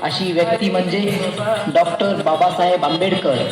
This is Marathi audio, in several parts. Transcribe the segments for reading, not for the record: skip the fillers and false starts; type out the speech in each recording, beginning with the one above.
अशी व्यक्ती म्हणजे डॉक्टर बाबासाहेब आंबेडकर.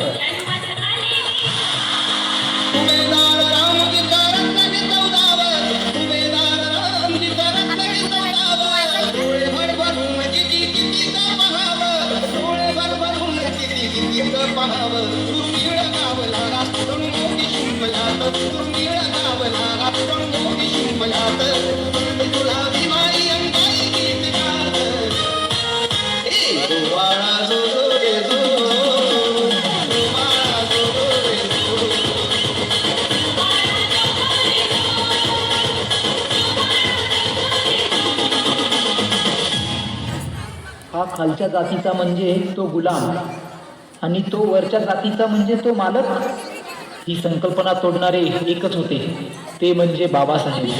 हा खालच्या जातीचा म्हणजे तो गुलाम आणि तो वरच्या जातीचा म्हणजे तो मालक. ही संकल्पना तोडणारे एकच होते, ते म्हणजे बाबासाहेब.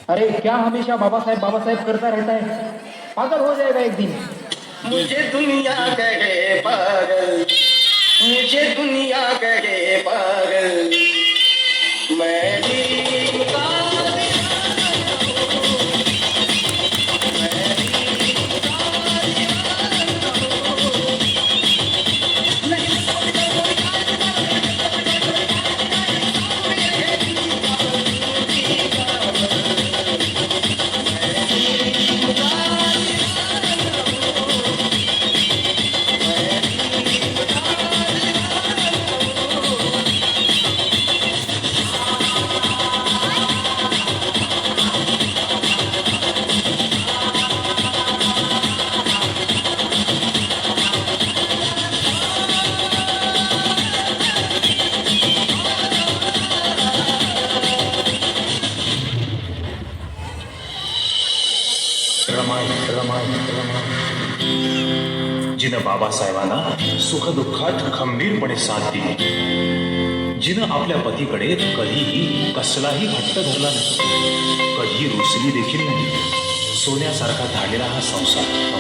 अरे क्या हमेशा बाबा साहेब करता रहता है, पागल हो जाएगा एक दिन. मुझे दुनिया कहे पागल, मुझे दुनिया कहे पागल, मैं भी जिनं बाबासाहेबांना सुखदुःखात खंबीरपणे साथ दिली, जिनं आपल्या पतीकडे कधीही कसलाही हट्ट धरला नाही, कधी रुसली देखील नाही, सोन्यासारखा धाडलेला हा संसार.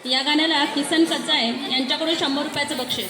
या गाण्याला किसन कच्चाय यांच्याकडून 100 रुपयाचं बक्षीस.